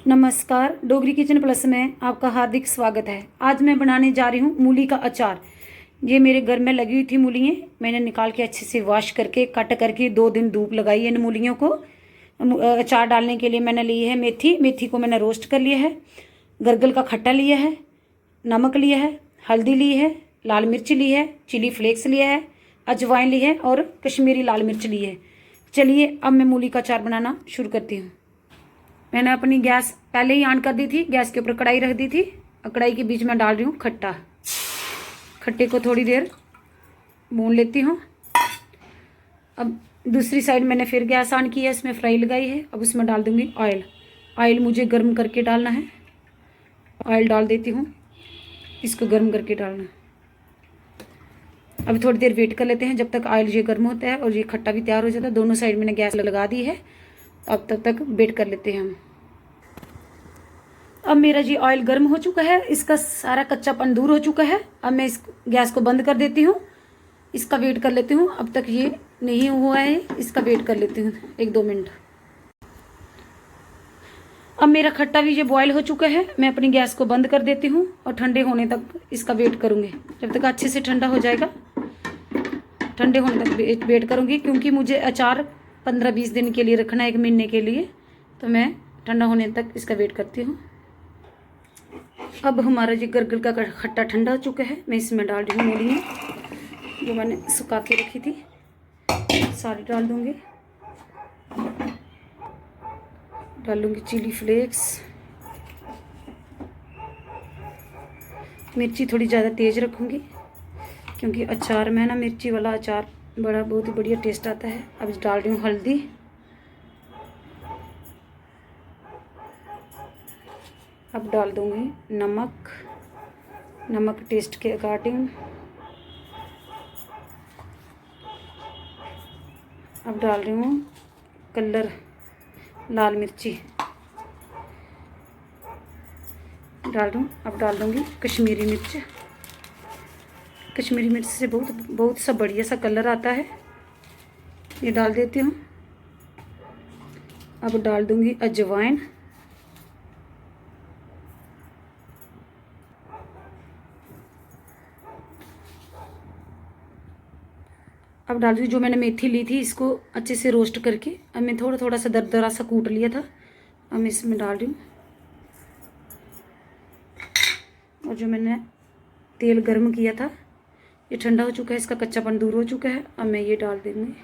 नमस्कार, Dogri kitchen plus में आपका हार्दिक स्वागत है। आज मैं बनाने जा रही हूँ मूली का अचार। ये मेरे घर में लगी हुई थी मूलियाँ, मैंने निकाल के अच्छे से वॉश करके कट करके 2 दिन धूप लगाई है इन मूलियों को। अचार डालने के लिए मैंने ली है मेथी को मैंने रोस्ट कर लिया है, गरगल का खट्टा लिया है, नमक लिया है, हल्दी ली है, लाल मिर्च ली है, चिली फ्लेक्स लिया है, अजवाइन ली है और कश्मीरी लाल मिर्च ली है। चलिए अब मैं मूली का अचार बनाना शुरू करती हूँ। मैंने अपनी गैस पहले ही ऑन कर दी थी, गैस के ऊपर कढ़ाई रख दी थी और कढ़ाई के बीच में डाल रही हूँ खट्टा। खट्टे को थोड़ी देर भून लेती हूँ। अब दूसरी साइड मैंने फिर गैस ऑन की है, इसमें फ्राई लगाई है। अब उसमें डाल दूँगी ऑयल मुझे गर्म करके डालना है। ऑयल डाल देती हूँ, इसको गर्म करके डालना। अब थोड़ी देर वेट कर लेते हैं जब तक ऑयल ये गर्म होता है और ये खट्टा भी तैयार हो जाता है। दोनों साइड मैंने गैस लगा दी है, अब तब तक वेट कर लेते हैं हम। अब मेरा जी ऑयल गर्म हो चुका है, इसका सारा कच्चापन दूर हो चुका है। अब मैं इस गैस को बंद कर देती हूँ, इसका वेट कर लेती हूँ। अब तक ये नहीं हुआ है, इसका वेट कर लेती हूँ 1-2 मिनट। अब मेरा खट्टा भी ये बॉयल हो चुका है, मैं अपनी गैस को बंद कर देती हूँ और ठंडे होने तक इसका वेट करूँगी। जब तक अच्छे से ठंडा हो जाएगा, ठंडे होने तक वेट करूँगी, क्योंकि मुझे अचार 15-20 दिन के लिए रखना है, 1 महीने के लिए। तो मैं ठंडा होने तक इसका वेट करती हूँ। अब हमारा जी गरगल का खट्टा ठंडा हो चुका है, मैं इसमें डाल रही हूँ मूलियाँ जो मैंने सुखा के रखी थी, सारी डाल दूँगी। डालूँगी चिली फ्लेक्स, मिर्ची थोड़ी ज़्यादा तेज़ रखूँगी क्योंकि अचार में ना मिर्ची वाला अचार बहुत ही बढ़िया टेस्ट आता है। अब डाल रही हूँ हल्दी, अब डाल दूँगी नमक टेस्ट के अकॉर्डिंग। अब डाल रही हूँ कलर लाल मिर्ची डाल दूँ। अब डाल दूँगी कश्मीरी मिर्च। कश्मीरी मिर्च से बहुत सा बढ़िया सा कलर आता है, ये डाल देती हूँ। अब डाल दूँगी अजवाइन। अब डाल दूँगी जो मैंने मेथी ली थी, इसको अच्छे से रोस्ट करके अब मैं थोड़ा सा दरदरा सा कूट लिया था, अब मैं इसमें डाल रही हूँ। और जो मैंने तेल गर्म किया था ये ठंडा हो चुका है, इसका कच्चापन दूर हो चुका है। अब मैं ये डाल दूँगी।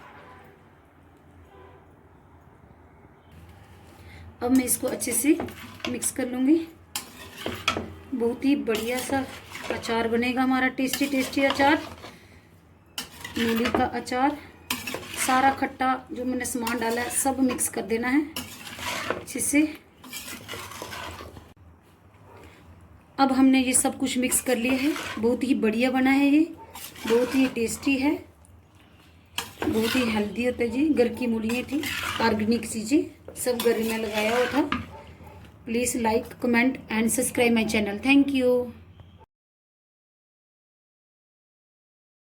अब मैं इसको अच्छे से मिक्स कर लूँगी। बहुत ही बढ़िया सा अचार बनेगा हमारा, टेस्टी अचार, मूली का अचार। सारा खट्टा जो मैंने सामान डाला है सब मिक्स कर देना है अच्छे से। अब हमने ये सब कुछ मिक्स कर लिया है, बहुत ही बढ़िया बना है ये, बहुत ही टेस्टी है, बहुत ही हेल्दी होता है जी। घर की मूलियाँ थी, ऑर्गेनिक चीज़ें सब घर में लगाया हुआ था। Please like, comment and subscribe my channel. Thank you.